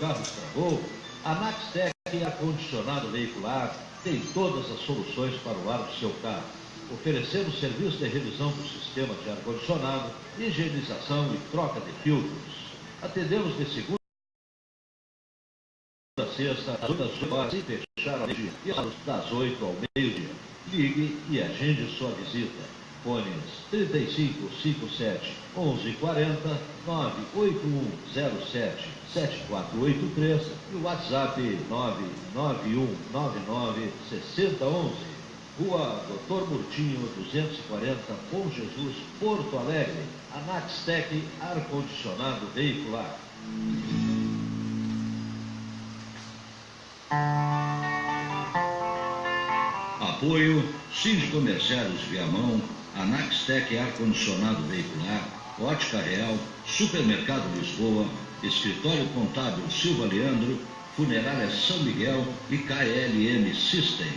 carro estragou? A Naxtec Ar-Condicionado Veicular tem todas as soluções para o ar do seu carro. Oferecemos serviço de revisão do sistema de ar-condicionado, higienização e troca de filtros. Atendemos de segunda a sexta, às 8 horas, sem fechar ao meio-dia, e das 8 ao meio-dia. Ligue e agende sua visita. Fones 3557 1140 98107 7483 e o WhatsApp 99199 6011. Rua Doutor Murtinho, 240, Bom Jesus, Porto Alegre. A Naxtec Ar-Condicionado Veicular. Apoio Síndico Mercedes Viamão, a Naxtec Ar-Condicionado Veicular, Ótica Real, Supermercado Lisboa, Escritório Contábil Silva Leandro, Funerária São Miguel e KLM System.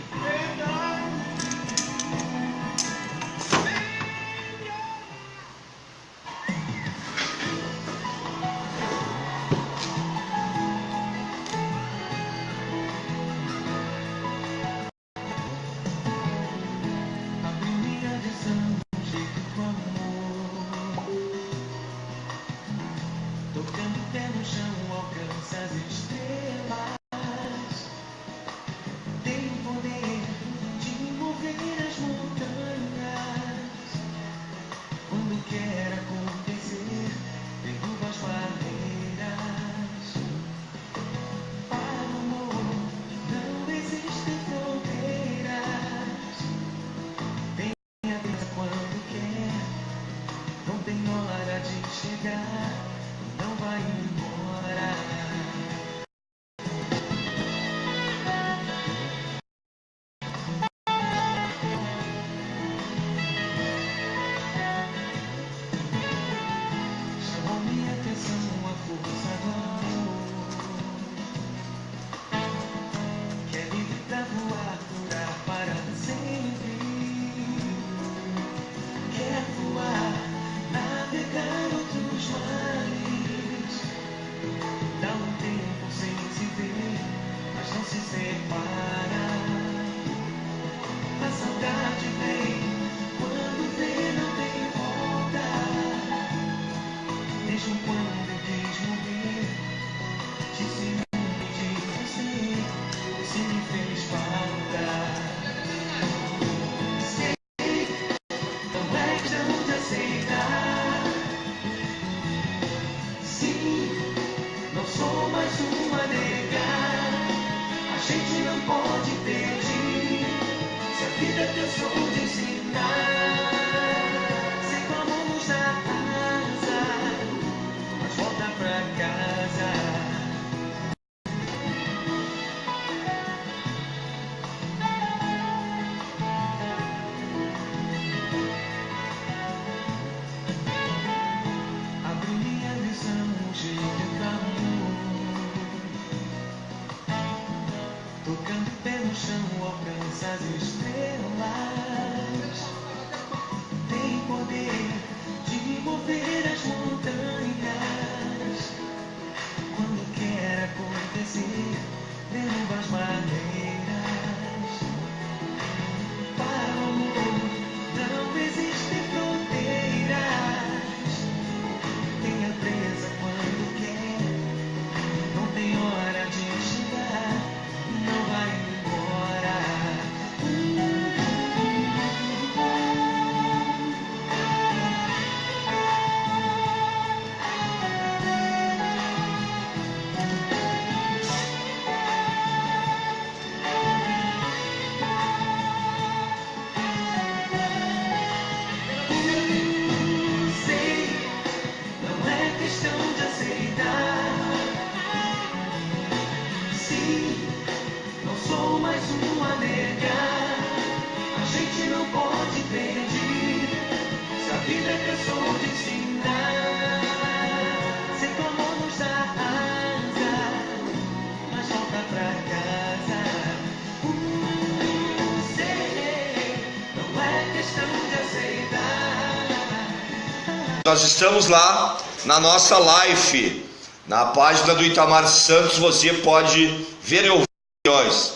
Nós estamos lá na nossa live Na página do Itamar Santos você pode ver e ouvir opiniões.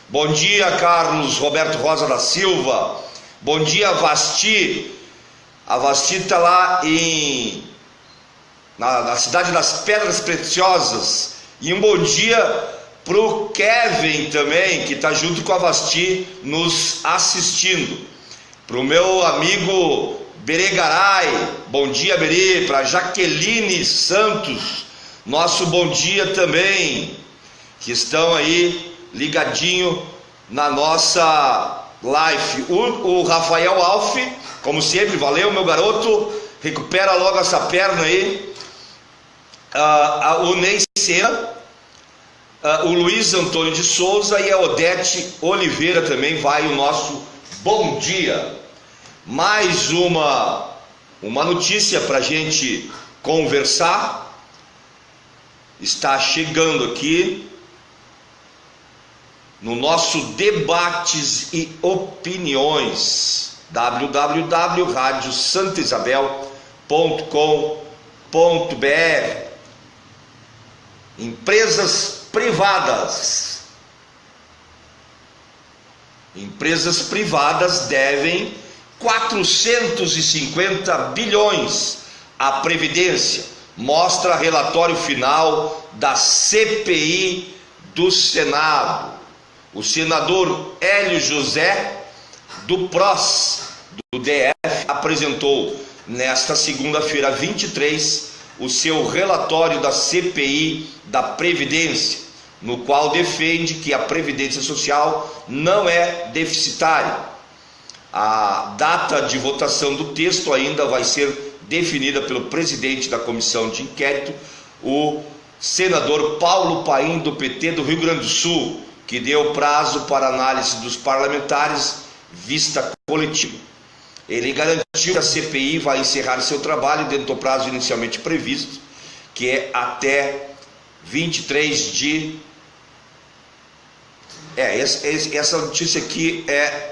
Bom dia, Carlos Roberto Rosa da Silva. Bom dia, Vasti. A Vasti está lá na cidade das Pedras Preciosas. E um bom dia para o Kevin também, que está junto com a Vasti nos assistindo. Para o meu amigo Berê Garay, bom dia, Berê. Para Jaqueline Santos, nosso bom dia também, que estão aí ligadinho na nossa live. O Rafael Alf, como sempre, valeu, meu garoto, recupera logo essa perna aí. O Ney Sena, o Luiz Antônio de Souza e a Odete Oliveira também vai o nosso bom dia. Mais uma notícia para a gente conversar. Está chegando aqui no nosso Debates e Opiniões, www.radiosantaisabel.com.br. Empresas privadas devem 450 bilhões à Previdência, mostra relatório final da CPI do Senado. O senador Hélio José, do PROS, do DF, apresentou nesta segunda-feira 23 o seu relatório da CPI da Previdência, no qual defende que a Previdência Social não é deficitária. A data de votação do texto ainda vai ser definida pelo presidente da comissão de inquérito, o senador Paulo Paim, do PT do Rio Grande do Sul, que deu prazo para análise dos parlamentares, vista coletiva. Ele garantiu que a CPI vai encerrar seu trabalho dentro do prazo inicialmente previsto, que é até 23 de... Essa notícia aqui é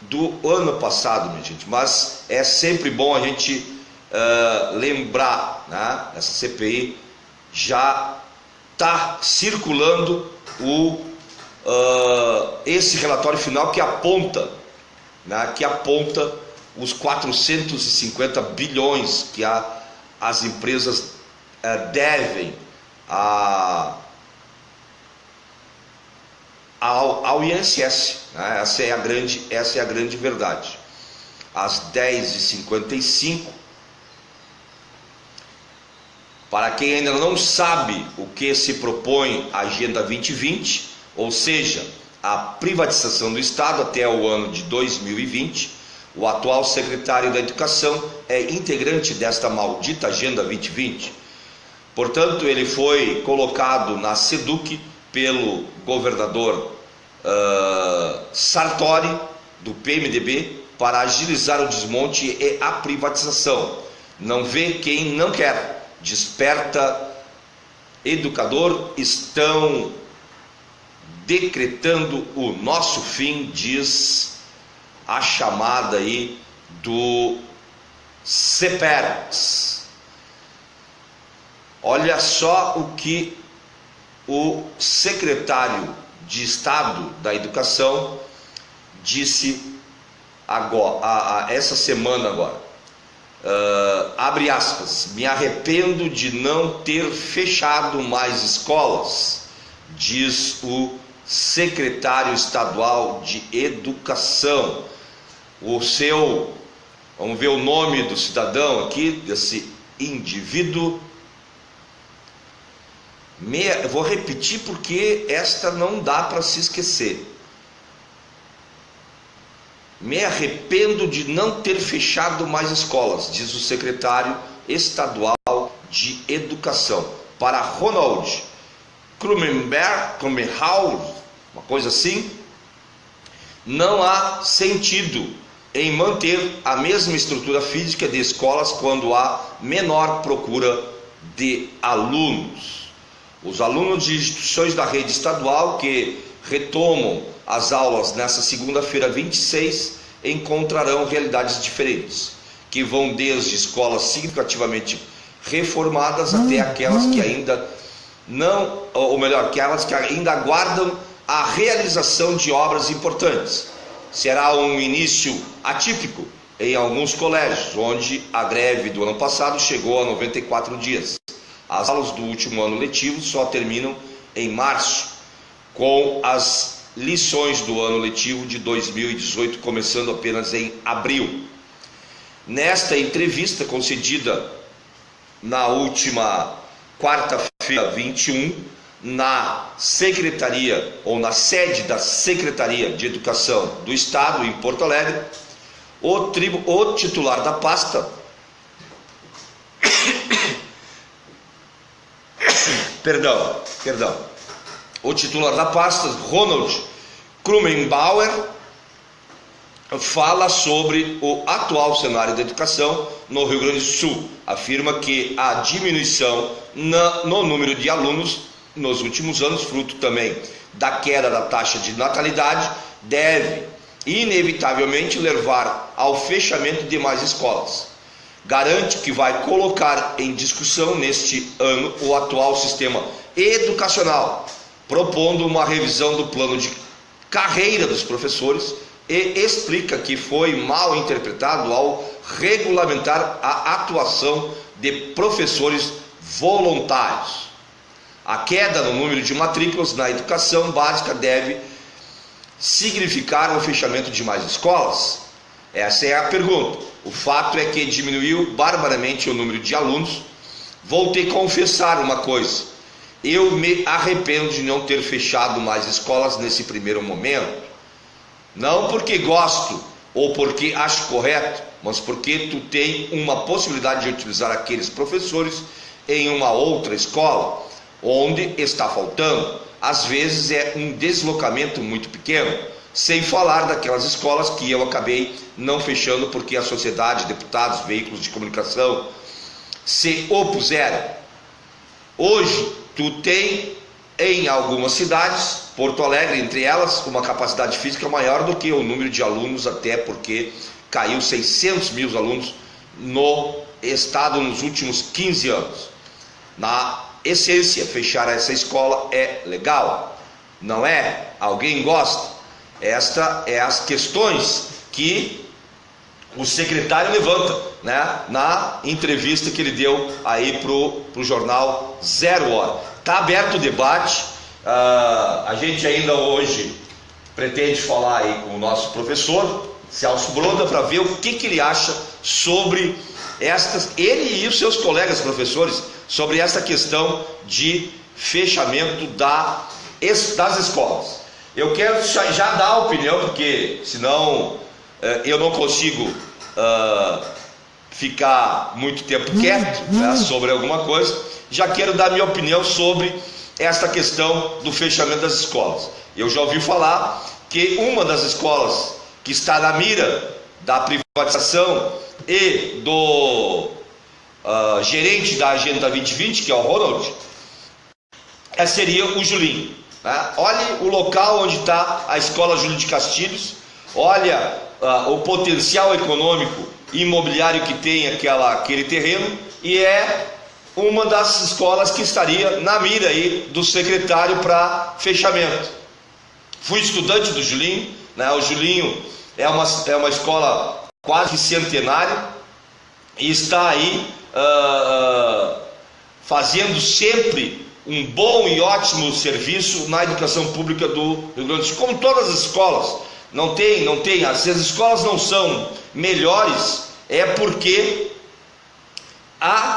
do ano passado, minha gente, mas é sempre bom a gente lembrar, né? Essa CPI já está circulando esse relatório final que aponta, né, os 450 bilhões que as empresas devem ao INSS, né? Essa é a grande verdade. Às 10h55, para quem ainda não sabe o que se propõe a Agenda 2020, ou seja, a privatização do Estado até o ano de 2020, o atual secretário da Educação é integrante desta maldita Agenda 2020. Portanto, ele foi colocado na SEDUC pelo governador Sartori, do PMDB, para agilizar o desmonte e a privatização. Não vê quem não quer. Desperta, educador, estão decretando o nosso fim, diz a chamada aí do CEPERS. Olha só o que o secretário de Estado da Educação disse essa semana agora. Abre aspas, me arrependo de não ter fechado mais escolas, diz o secretário estadual de Educação. Vamos ver o nome do cidadão aqui, desse indivíduo. Eu vou repetir porque esta não dá para se esquecer. Me arrependo de não ter fechado mais escolas, diz o secretário estadual de Educação. Para Ronald Krumenhaus, uma coisa assim, não há sentido em manter a mesma estrutura física de escolas quando há menor procura de alunos. Os alunos de instituições da rede estadual que retomam as aulas nessa segunda-feira 26 encontrarão realidades diferentes, que vão desde escolas significativamente reformadas até aquelas que ainda não, ou melhor, aquelas que ainda aguardam a realização de obras importantes. Será um início atípico em alguns colégios, onde a greve do ano passado chegou a 94 dias. As aulas do último ano letivo só terminam em março, com as lições do ano letivo de 2018 começando apenas em abril. Nesta entrevista concedida na última quarta-feira 21, na secretaria ou na sede da Secretaria de Educação do Estado em Porto Alegre, o titular da pasta o titular da pasta, Ronald Krumenbauer, fala sobre o atual cenário da educação no Rio Grande do Sul. Afirma que a diminuição no número de alunos nos últimos anos, fruto também da queda da taxa de natalidade, deve inevitavelmente levar ao fechamento de mais escolas. Garante que vai colocar em discussão neste ano o atual sistema educacional, propondo uma revisão do plano de carreira dos professores, e explica que foi mal interpretado ao regulamentar a atuação de professores voluntários. A queda no número de matrículas na educação básica deve significar o fechamento de mais escolas? Essa é a pergunta. O fato é que diminuiu barbaramente o número de alunos. Vou ter que confessar uma coisa: eu me arrependo de não ter fechado mais escolas nesse primeiro momento. Não porque gosto ou porque acho correto, mas porque tu tem uma possibilidade de utilizar aqueles professores em uma outra escola, onde está faltando. Às vezes é um deslocamento muito pequeno, sem falar daquelas escolas que eu acabei não fechando porque a sociedade, deputados, veículos de comunicação se opuseram. Hoje tu tem em algumas cidades, Porto Alegre entre elas, uma capacidade física maior do que o número de alunos, até porque caiu 600 mil alunos no estado nos últimos 15 anos. Na essência, fechar essa escola é legal, não é? Alguém gosta? Esta é as questões que o secretário levanta, né, na entrevista que ele deu aí pro jornal 0 Hora. Está aberto o debate. A gente ainda hoje pretende falar aí com o nosso professor Celso Bronda para ver o que ele acha sobre ele e os seus colegas professores, sobre essa questão de fechamento das escolas. Eu quero já dar a opinião, porque senão eu não consigo ficar muito tempo quieto, né, sobre alguma coisa. Já quero dar minha opinião sobre esta questão do fechamento das escolas. Eu já ouvi falar que uma das escolas que está na mira da privatização e do gerente da Agenda 2020, que é o Ronald, seria o Julinho, né? Olhe o local onde está a escola Júlio de Castilhos, olha o potencial econômico e imobiliário que tem aquele terreno, e é uma das escolas que estaria na mira aí do secretário para fechamento. Fui estudante do Julinho, né? O Julinho é uma escola quase centenária e está aí fazendo sempre um bom e ótimo serviço na educação pública do Rio Grande do Sul, como todas as escolas. Não tem, se as escolas não são melhores, é porque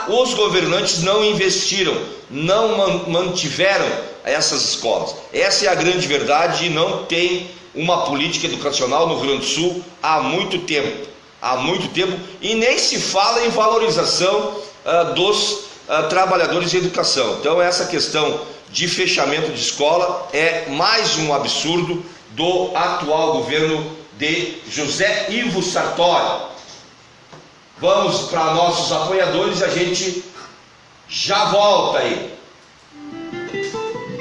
os governantes não investiram, não mantiveram essas escolas. Essa é a grande verdade, e não tem uma política educacional no Rio Grande do Sul há muito tempo, e nem se fala em valorização dos trabalhadores de educação. Então essa questão de fechamento de escola é mais um absurdo do atual governo de José Ivo Sartori. Vamos para nossos apoiadores, a gente já volta aí.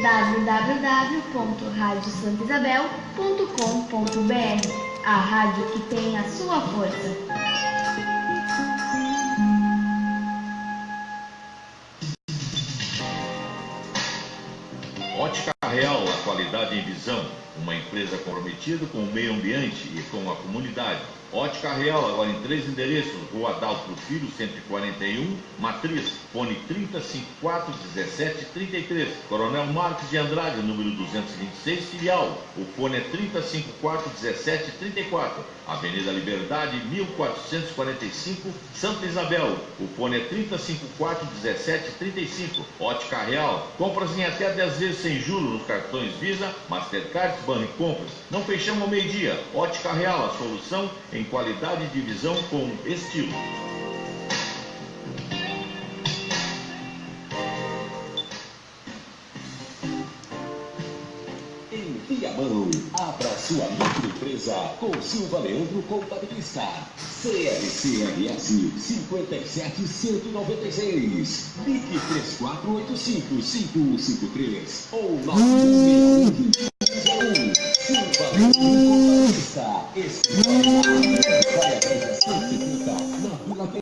www.radiosantaisabel.com.br, a rádio que tem a sua força. qualidade em visão, uma empresa comprometida com o meio ambiente e com a comunidade. Ótica Real, agora em 3 endereços: Rua Adalto Filho, 141, Matriz, fone 3054-1733. Coronel Marques de Andrade, número 226, filial. O fone é 3054-1734. Avenida Liberdade, 1445, Santa Isabel. O fone é 3054-1735. Ótica Real, compras em até 10 vezes sem juros nos cartões Visa, Mastercard, Bancompras. Não fechamos ao meio-dia. Ótica Real, a solução em qualidade de visão com estilo. Em Viamão, abra sua microempresa com Silva Leandro Contabilista. CLCRS 57196. Ligue 3485-5153 ou 961 Silva Leandro Contabilista. Vai a 370 na Vila P.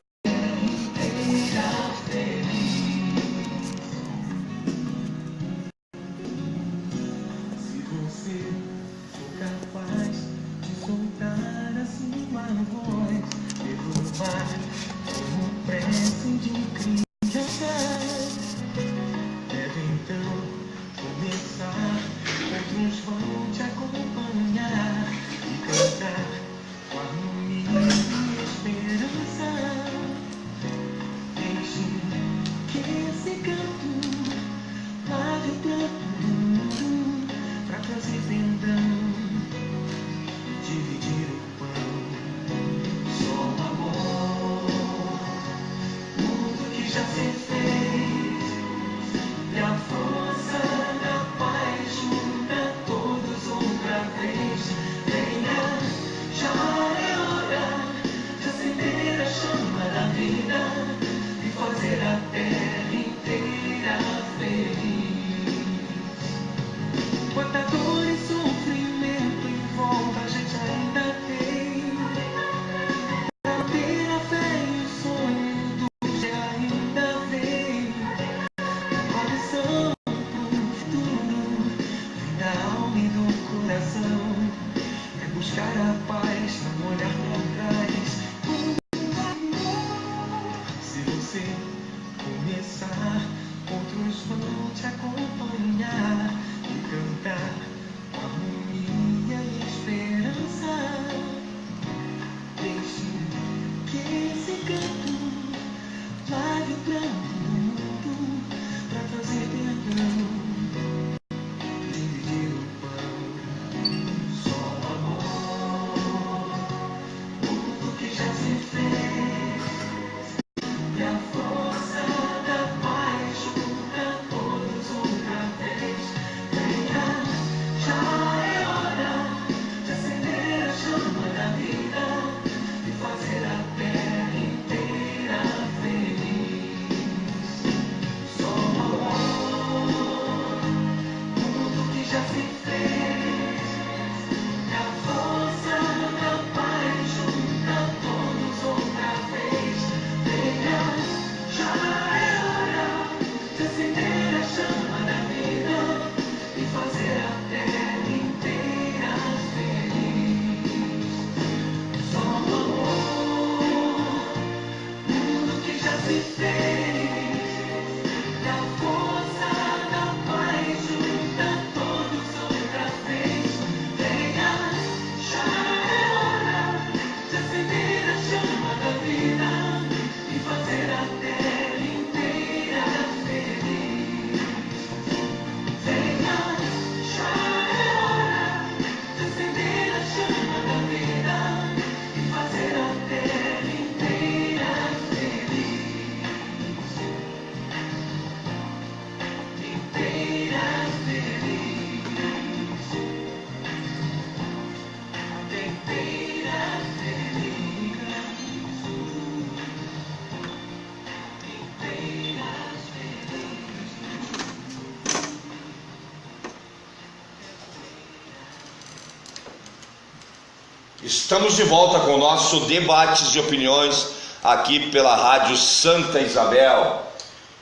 Estamos de volta com o nosso Debates de Opiniões aqui pela Rádio Santa Isabel.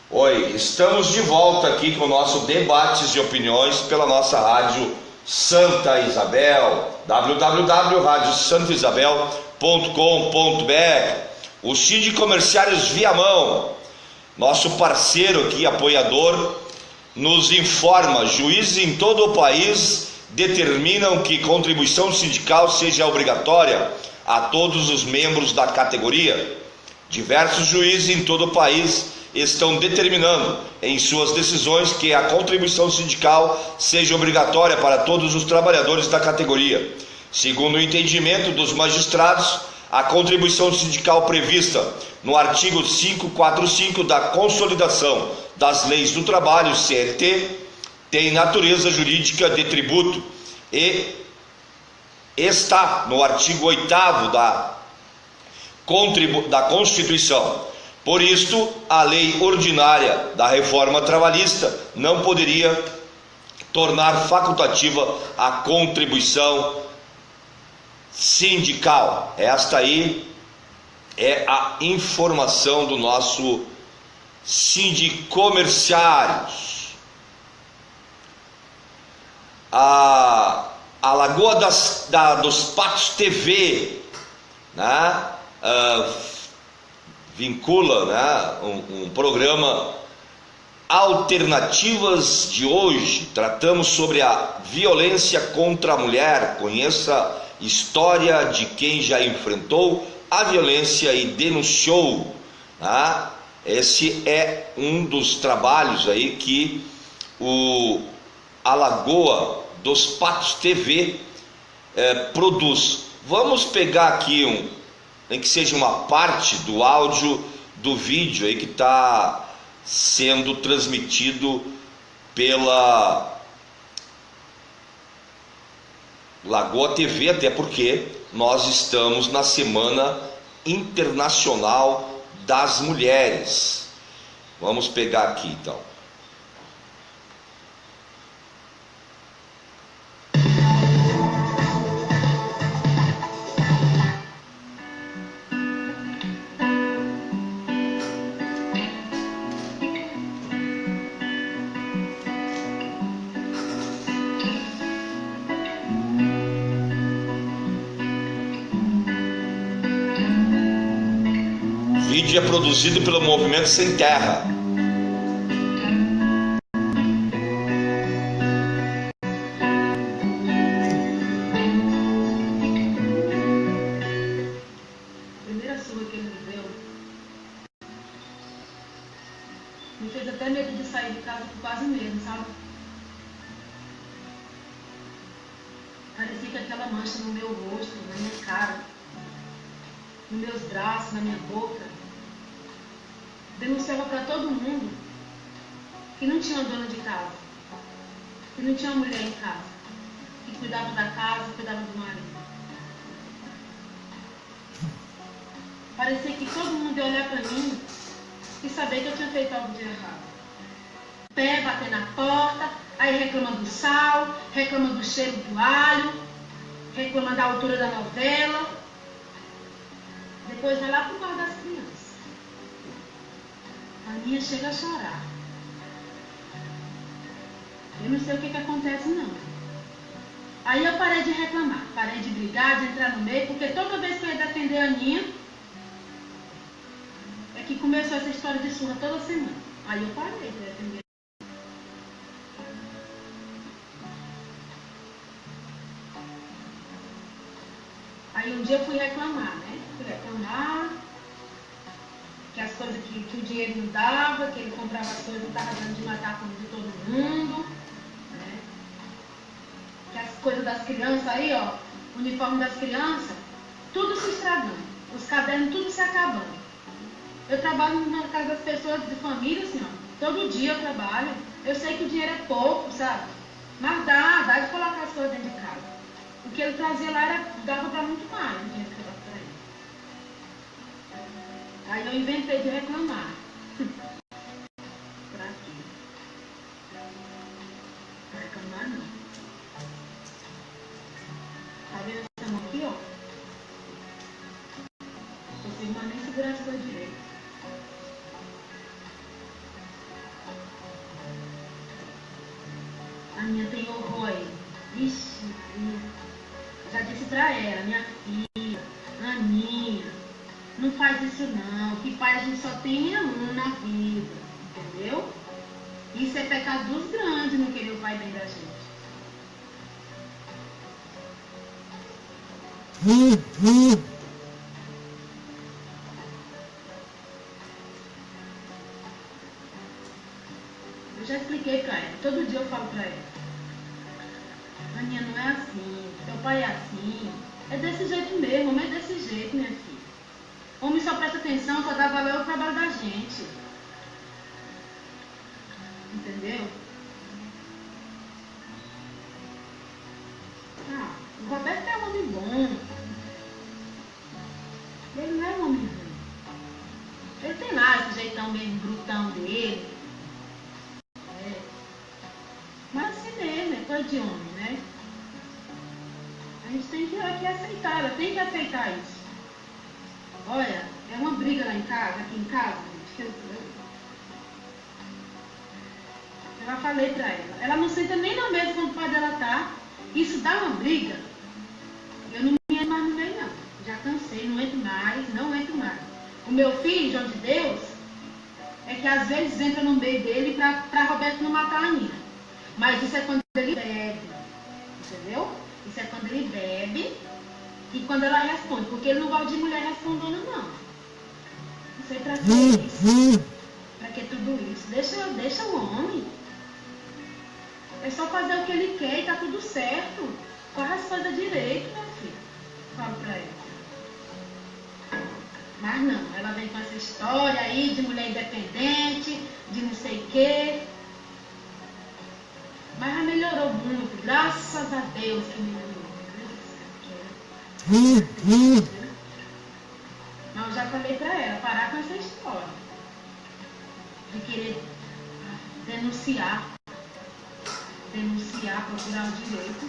Oi, estamos de volta aqui com o nosso Debates de Opiniões pela nossa rádio Santa Isabel, www.radiosantaisabel.com.br. O Cid Comerciários Viamão, nosso parceiro aqui, apoiador, nos informa: juízes em todo o país determinam que contribuição sindical seja obrigatória a todos os membros da categoria. Diversos juízes em todo o país estão determinando em suas decisões que a contribuição sindical seja obrigatória para todos os trabalhadores da categoria. Segundo o entendimento dos magistrados, a contribuição sindical prevista no artigo 545 da Consolidação das Leis do Trabalho, CLT, tem natureza jurídica de tributo e está no artigo 8º da Constituição. Por isto, a lei ordinária da reforma trabalhista não poderia tornar facultativa a contribuição sindical. Esta aí é a informação do nosso Sindicomerciários. A Lagoa dos Patos TV, né? Vincula, né, um programa Alternativas de hoje. Tratamos sobre a violência contra a mulher. Conheça a história de quem já enfrentou a violência e denunciou, né? Esse é um dos trabalhos aí que a Lagoa dos Patos TV produz. Vamos pegar aqui nem que seja uma parte do áudio do vídeo aí que está sendo transmitido pela Lagoa TV, até porque nós estamos na Semana Internacional das Mulheres. Vamos pegar aqui então. O vídeo é produzido pelo Movimento Sem Terra. A primeira surra que ele me deu me fez até medo de sair de casa por quase mesmo, sabe? Parecia que aquela mancha no meu rosto, na minha cara, nos meus braços, na minha boca, denunciava para todo mundo que não tinha uma dona de casa, que não tinha uma mulher em casa, que cuidava da casa, cuidava do marido. Parecia que todo mundo ia olhar para mim e saber que eu tinha feito algo de errado. Pé, bater na porta, aí reclama do sal, reclama do cheiro do alho, reclama da altura da novela. Depois vai lá pro quarto das crianças. A minha chega a chorar. Eu não sei o que acontece, não. Aí eu parei de reclamar, parei de brigar, de entrar no meio, porque toda vez que eu ia defender a minha, é que começou essa história de surra toda semana. Aí eu parei de defender. Aí um dia eu fui reclamar, né? Fui reclamar que as coisas que o dinheiro não dava, que ele comprava as coisas e estava dando de matar a fome de todo mundo, né? Que as coisas das crianças aí, ó, o uniforme das crianças, tudo se estragando, os cadernos tudo se acabando. Eu trabalho na casa das pessoas de família, assim, ó, todo dia eu trabalho, eu sei que o dinheiro é pouco, sabe? Mas dá de colocar as coisas dentro de casa. O que ele trazia lá dava para muito mais o dinheiro que eu dava para ele. Aí eu inventei de reclamar. Pra quê? Pra reclamar não. Tá vendo essa mão aqui, ó? Não consigo mais nem segurar essa coisa direito. Ixi, Maria. Já disse pra ela, minha filha, Aninha, não faz isso não, que pai a gente só tem um na vida, entendeu? Isso é pecado dos grandes, não querer o pai bem da gente. Eu já expliquei pra ela, todo dia eu falo pra ela. Aninha, não é assim, teu pai é assim, é desse jeito mesmo, homem é desse jeito, minha filha. Homem só presta atenção pra dar valor ao trabalho da gente. Entendeu? Ah, o Roberto é um homem bom. Ele não é um homem ruim. Ele tem lá esse jeitão meio brutão dele. É. Mas assim mesmo, é coisa de homem, né? A gente tem que aceitar, ela tem que aceitar isso. Olha, é uma briga lá em casa, aqui em casa, gente. Eu já falei pra ela. Ela não senta nem na mesa quando o pai dela tá. Isso dá uma briga. Eu não me entro mais no meio, não. Já cansei, não entro mais, não entro mais. O meu filho, João de Deus, é que às vezes entra no meio dele pra Roberto não matar a Nina. Mas isso é quando ele bebe. Entendeu? Isso é quando ele bebe e quando ela responde. Porque ele não gosta de mulher respondendo, não. Não sei pra que isso. Pra que tudo isso? Deixa o homem. É só fazer o que ele quer e tá tudo certo. Faz as coisas direito, meu filho. Falo pra ela. Mas não, ela vem com essa história aí de mulher independente, de não sei o quê. Mas já melhorou muito, graças a Deus que melhorou. Mas eu já falei pra ela, parar com essa história. De querer denunciar, procurar o direito.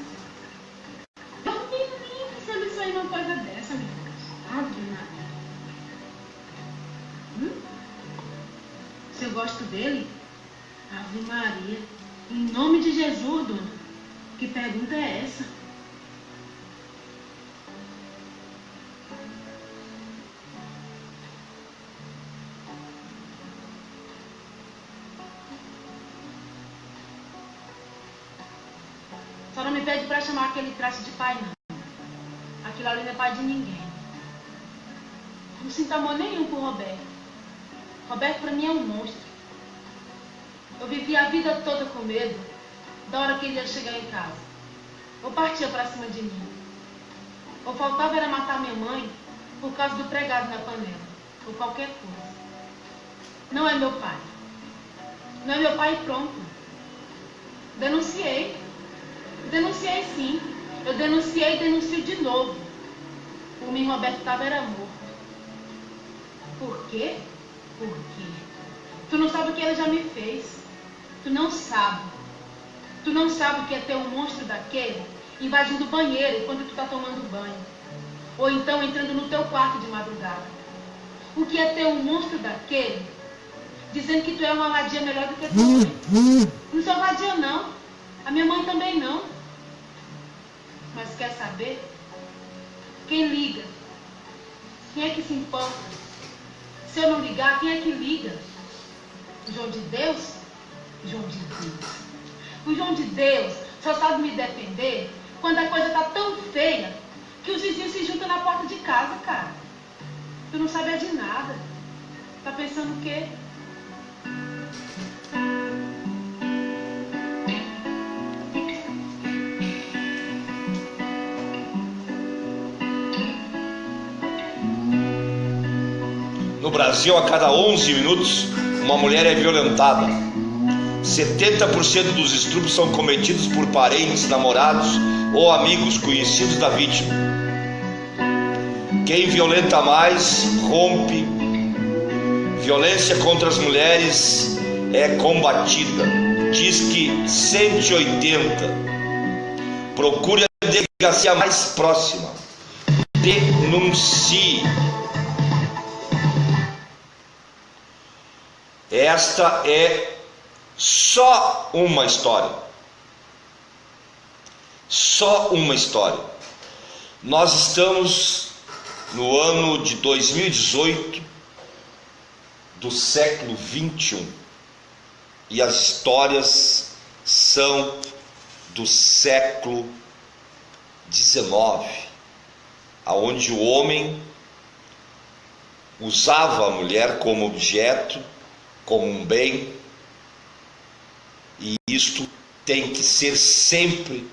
Eu não tenho nem pensando isso aí numa coisa dessa, minha filha. Ave Maria. Se eu gosto dele, Ave Maria. Em nome de Jesus, dona, que pergunta é essa? Só não me pede para chamar aquele traço de pai, não. Aquilo ali não é pai de ninguém. Não sinto amor nenhum por Roberto. Roberto para mim é um monstro. Eu vivi a vida toda com medo da hora que ele ia chegar em casa. Ou partia para cima de mim. Ou faltava era matar minha mãe por causa do pregado na panela. Ou qualquer coisa. Não é meu pai. Não é meu pai e pronto. Denunciei. Denunciei sim. Eu denunciei e denuncio de novo. Por mim, Roberto estava era morto. Por quê? Por quê? Tu não sabe o que ele já me fez. Tu não sabe. Tu não sabe o que é ter um monstro daquele invadindo o banheiro quando tu tá tomando banho. Ou então entrando no teu quarto de madrugada. O que é ter um monstro daquele dizendo que tu é uma vadia melhor do que tua mãe. Não sou vadia não. A minha mãe também não. Mas quer saber? Quem liga? Quem é que se importa? Se eu não ligar, quem é que liga? O João de Deus? João de Deus. O João de Deus só sabe me defender quando a coisa tá tão feia que os vizinhos se juntam na porta de casa, cara. Tu não sabe de nada. Tá pensando o quê? No Brasil, a cada 11 minutos, uma mulher é violentada. 70% dos estupros são cometidos por parentes, namorados ou amigos conhecidos da vítima. Quem violenta mais, rompe. Violência contra as mulheres é combatida. Diz que 180. Procure a delegacia mais próxima. Denuncie. Esta é só uma história. Só uma história. Nós estamos no ano de 2018 do século 21 e as histórias são do século 19, aonde o homem usava a mulher como objeto, como um bem, e isto tem que ser sempre,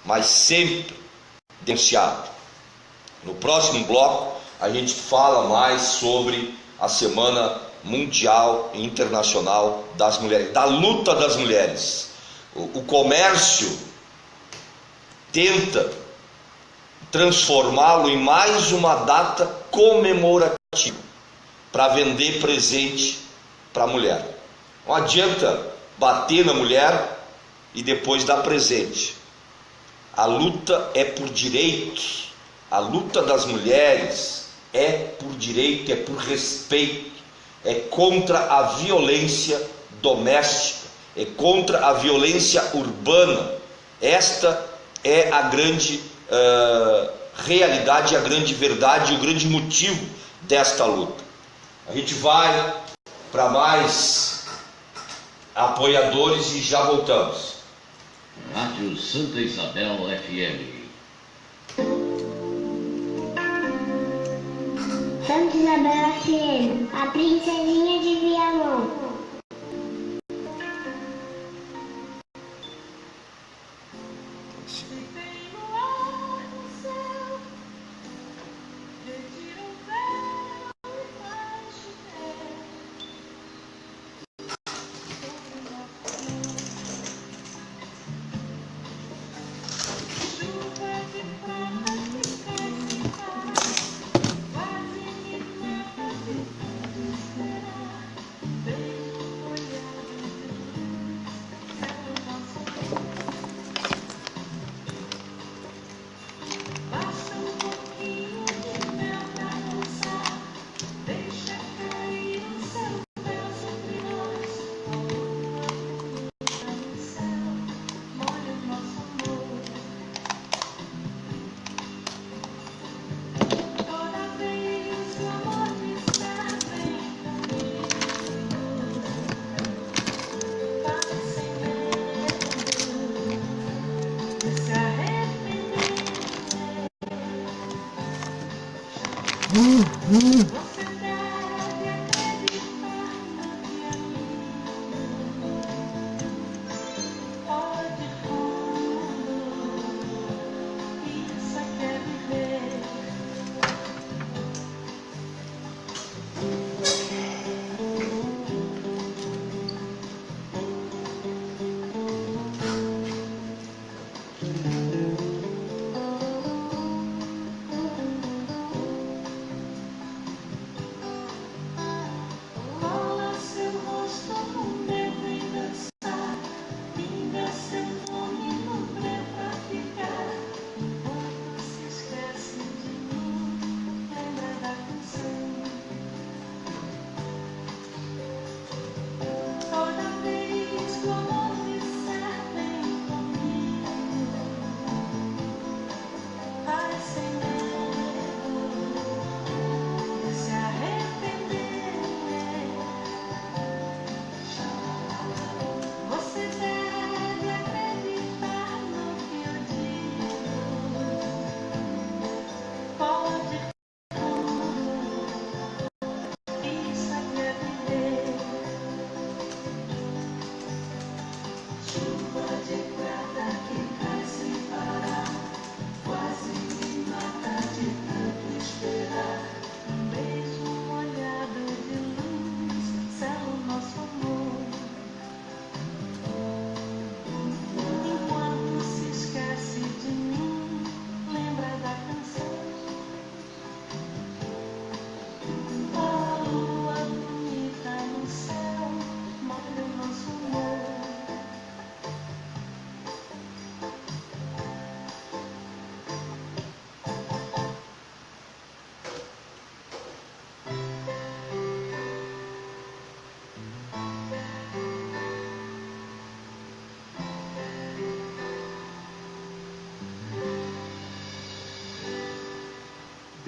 mas sempre denunciado. No próximo bloco a gente fala mais sobre a Semana Mundial e Internacional das Mulheres, da luta das mulheres. O comércio tenta transformá-lo em mais uma data comemorativa para vender presente para a mulher. Não adianta bater na mulher e depois dar presente. A luta é por direitos, a luta das mulheres é por direito, é por respeito, é contra a violência doméstica, é contra a violência urbana. Esta é a grande realidade, a grande verdade, o grande motivo desta luta. A gente vai para mais apoiadores e já voltamos. Rádio Santa Isabel FM. Santa Isabel FM, a princesinha de Viamão. Baby.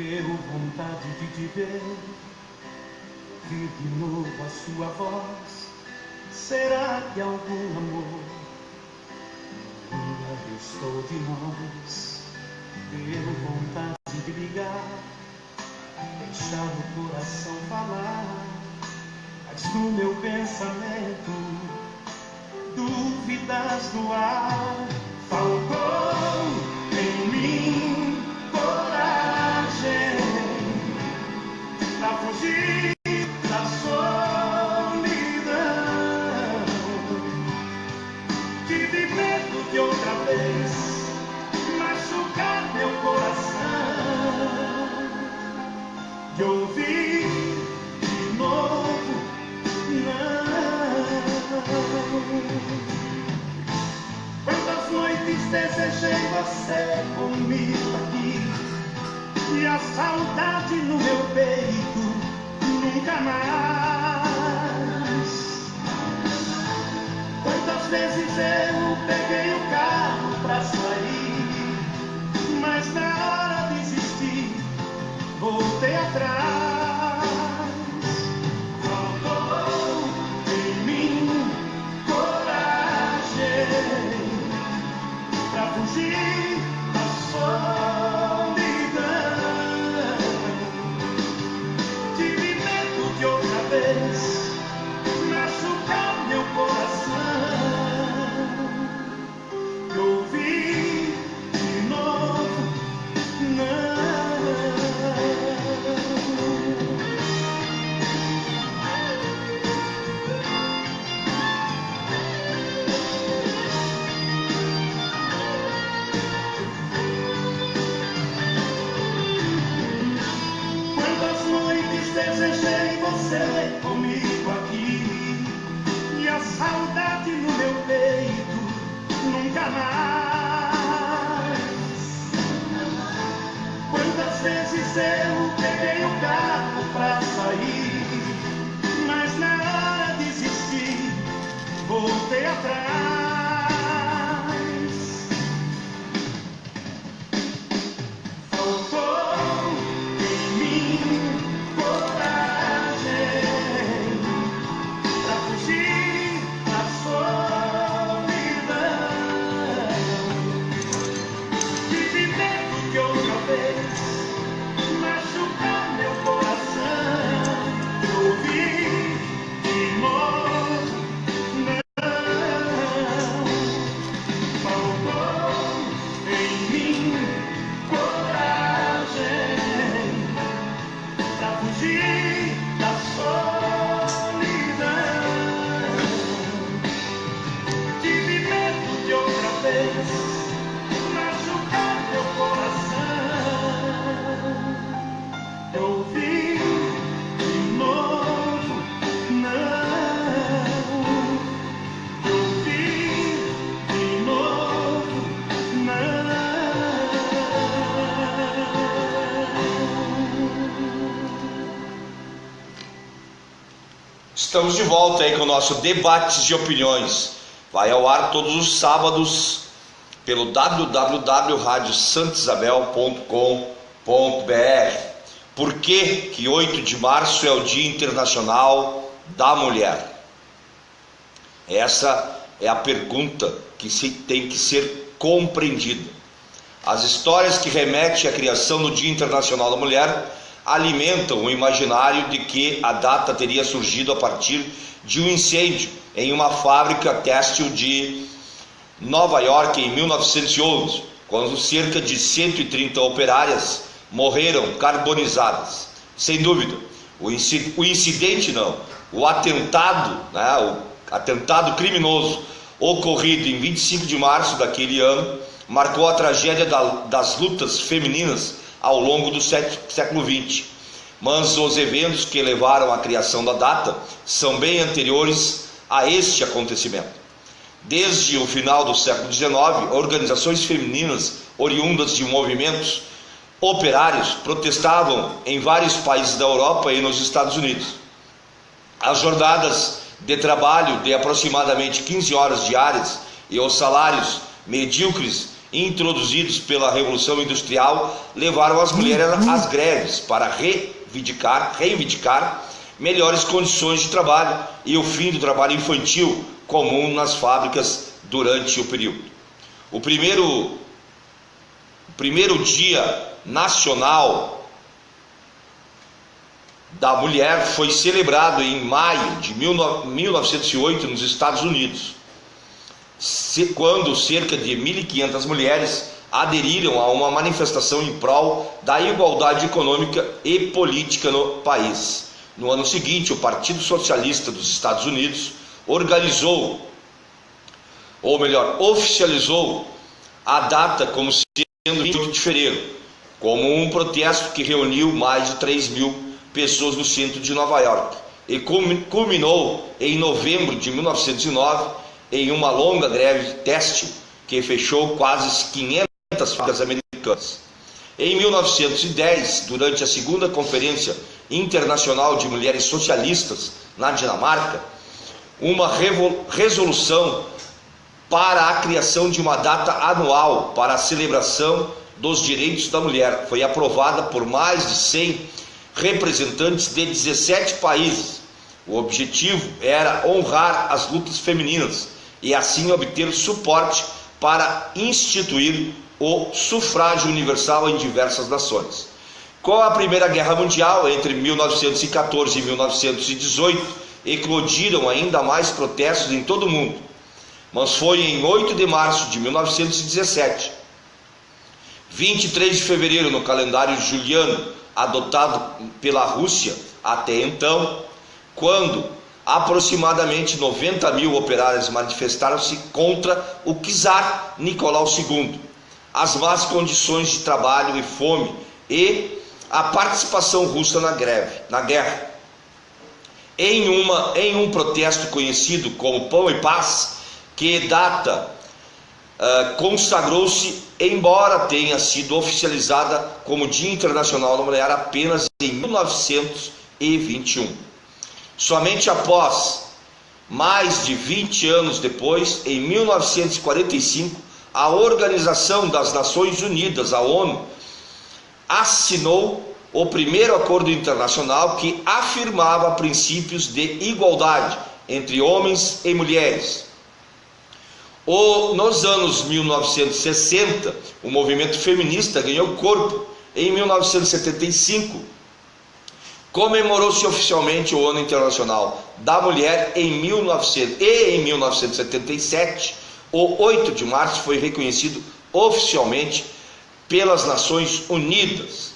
deu vontade de te ver, ouvir de novo a sua voz. Será que algum amor ainda restou de nós? Deu vontade de ligar, deixar o coração falar, mas no meu pensamento dúvidas no ar. Faltou em mim coragem pra fugir da solidão. Tive medo de outra vez machucar meu coração, de ouvir de novo não. Quantas noites desejei você comigo aqui, e a saudade no meu peito nunca mais. Quantas vezes eu peguei o carro pra sair, mas na hora desisti, voltei atrás. Faltou em mim coragem pra fugir da solidão. Tive medo de outra vez machucar meu coração, e ouvir de novo não. Quantas noites desejei você comigo aqui, e a saudade no meu peito nunca mais. Quantas vezes eu peguei o carro pra sair, mas na hora desisti, voltei atrás. Faltou em mim coragem pra fugir da solidão. Tive medo de outra vez machucar meu coração, de ouvir de novo não. Faltou em mim coragem pra fugir da solidão. Tive medo de outra vez machucar meu coração, eu ouvi de novo não. Eu ouvi de novo não. Estamos de volta aí com o nosso Debates de Opiniões. Vai ao ar todos os sábados pelo www.radiosantosisabel.com.br. Por que 8 de março é o Dia Internacional da Mulher? Essa é a pergunta que tem que ser compreendida. As histórias que remetem à criação do Dia Internacional da Mulher alimentam o imaginário de que a data teria surgido a partir de um incêndio em uma fábrica têxtil de Nova York em 1911, quando cerca de 130 operárias morreram carbonizadas. Sem dúvida, o incidente não, o atentado, o atentado criminoso ocorrido em 25 de março daquele ano marcou a tragédia das lutas femininas ao longo do século XX. Mas os eventos que levaram à criação da data são bem anteriores a este acontecimento. Desde o final do século XIX, organizações femininas oriundas de movimentos operários protestavam em vários países da Europa e nos Estados Unidos. As jornadas de trabalho de aproximadamente 15 horas diárias e os salários medíocres introduzidos pela Revolução Industrial levaram as mulheres às greves para reivindicar melhores condições de trabalho e o fim do trabalho infantil comum nas fábricas durante o período. O primeiro Dia Nacional da Mulher foi celebrado em maio de 1908 nos Estados Unidos, quando cerca de 1.500 mulheres aderiram a uma manifestação em prol da igualdade econômica e política no país. No ano seguinte, o Partido Socialista dos Estados Unidos oficializou a data como sendo 28 de fevereiro, como um protesto que reuniu mais de 3.000 pessoas no centro de Nova York e culminou em novembro de 1909 em uma longa greve têxtil que fechou quase 500 fábricas americanas. Em 1910, durante a segunda Conferência Internacional de Mulheres Socialistas na Dinamarca, uma resolução para a criação de uma data anual para a celebração dos direitos da mulher foi aprovada por mais de 100 representantes de 17 países. O objetivo era honrar as lutas femininas e assim obter suporte para instituir o sufrágio universal em diversas nações. Com a Primeira Guerra Mundial, entre 1914 e 1918, eclodiram ainda mais protestos em todo o mundo. Mas foi em 8 de março de 1917, 23 de fevereiro no calendário juliano, adotado pela Rússia até então, quando aproximadamente 90.000 operários manifestaram-se contra o czar Nicolau II, as más condições de trabalho e fome e a participação russa na guerra. Em um protesto conhecido como Pão e Paz, que data consagrou-se, embora tenha sido oficializada como Dia Internacional da Mulher apenas em 1921. Somente após mais de 20 anos depois, em 1945, a Organização das Nações Unidas, a ONU, assinou o primeiro acordo internacional que afirmava princípios de igualdade entre homens e mulheres. Nos anos 1960, o movimento feminista ganhou corpo. Em 1975, comemorou-se oficialmente o Ano Internacional da Mulher. Em 1977, o 8 de março foi reconhecido oficialmente pelas Nações Unidas.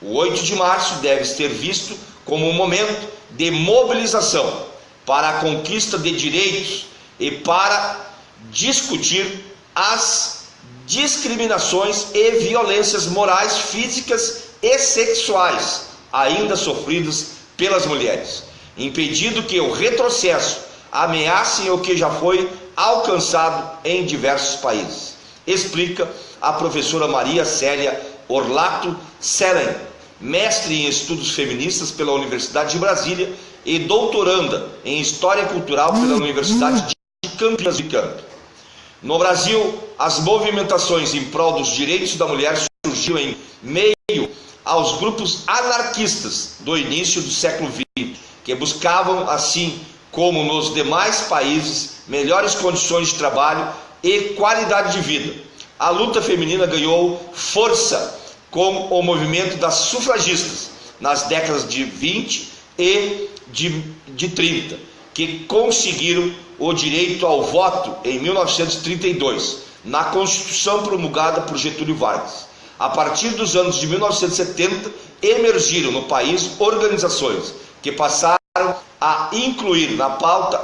O 8 de março deve ser visto como um momento de mobilização para a conquista de direitos e para discutir as discriminações e violências morais, físicas e sexuais ainda sofridas pelas mulheres, impedindo que o retrocesso ameace o que já foi alcançado em diversos países, explica a professora Maria Célia Orlato Seren, mestre em estudos feministas pela Universidade de Brasília e doutoranda em História Cultural pela Universidade de Campinas do Campo. No Brasil, as movimentações em prol dos direitos da mulher surgiram em meio aos grupos anarquistas do início do século XX, que buscavam, assim como nos demais países, melhores condições de trabalho e qualidade de vida. A luta feminina ganhou força com o movimento das sufragistas nas décadas de 20 e de 30, que conseguiram o direito ao voto em 1932, na Constituição promulgada por Getúlio Vargas. A partir dos anos de 1970, emergiram no país organizações que passaram a incluir na pauta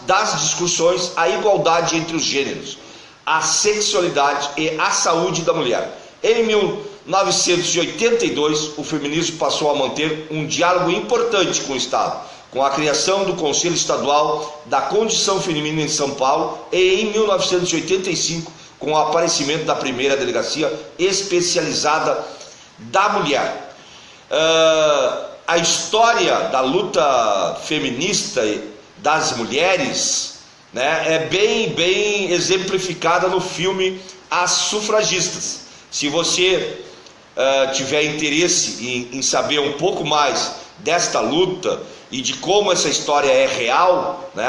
das discussões a igualdade entre os gêneros, a sexualidade e a saúde da mulher. Em 1982, o feminismo passou a manter um diálogo importante com o Estado, com a criação do Conselho Estadual da Condição Feminina em São Paulo e em 1985, com o aparecimento da primeira delegacia especializada da mulher. A história da luta feminista das mulheres né, é bem exemplificada no filme As Sufragistas. Se você tiver interesse em saber um pouco mais desta luta e de como essa história é real, né,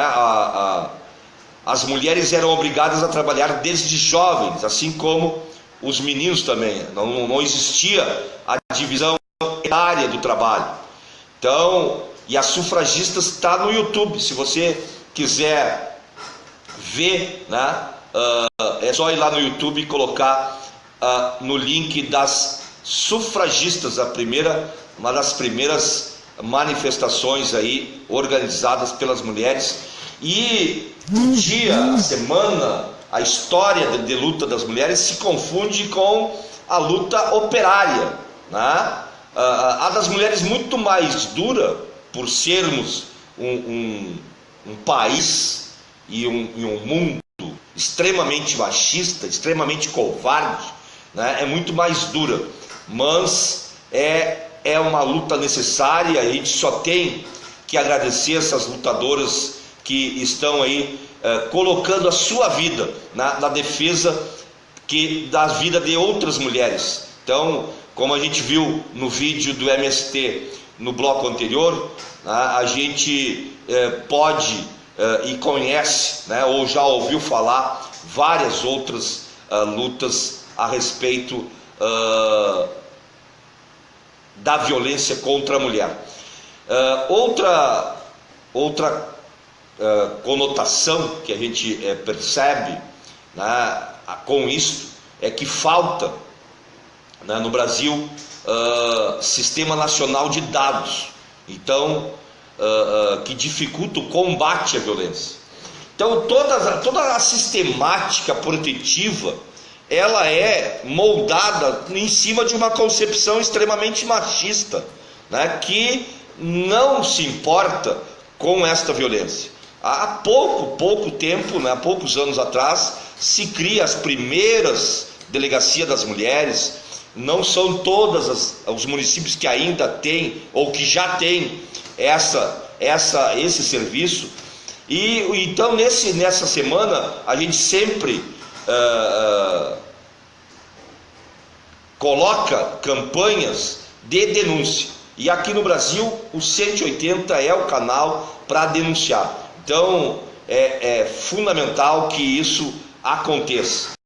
as mulheres eram obrigadas a trabalhar desde jovens, assim como os meninos também. Não existia a divisão etária do trabalho. Então, e As Sufragistas está no YouTube. Se você quiser ver, né, é só ir lá no YouTube e colocar no link das sufragistas, uma das primeiras manifestações aí organizadas pelas mulheres. E o dia, a semana, a história de luta das mulheres se confunde com a luta operária, né? A das mulheres muito mais dura, por sermos um país e um mundo extremamente machista, extremamente covarde, né? É muito mais dura, mas é uma luta necessária. A gente só tem que agradecer essas lutadoras que estão aí colocando a sua vida na defesa da vida de outras mulheres. Então, como a gente viu no vídeo do MST no bloco anterior, a gente pode e conhece, né, ou já ouviu falar várias outras lutas a respeito da violência contra a mulher. Outra conotação que a gente percebe, né, com isso é que falta, né, no Brasil Sistema Nacional de Dados, então que dificulta o combate à violência. Então toda a sistemática protetiva, ela é moldada em cima de uma concepção extremamente machista, né, que não se importa com esta violência. Há pouco tempo, né, há poucos anos atrás, se cria as primeiras delegacias das mulheres. Não são todos os municípios que ainda têm ou que já têm esse serviço. E então nessa semana a gente sempre coloca campanhas de denúncia. E aqui no Brasil o 180 é o canal para denunciar. Então é fundamental que isso aconteça.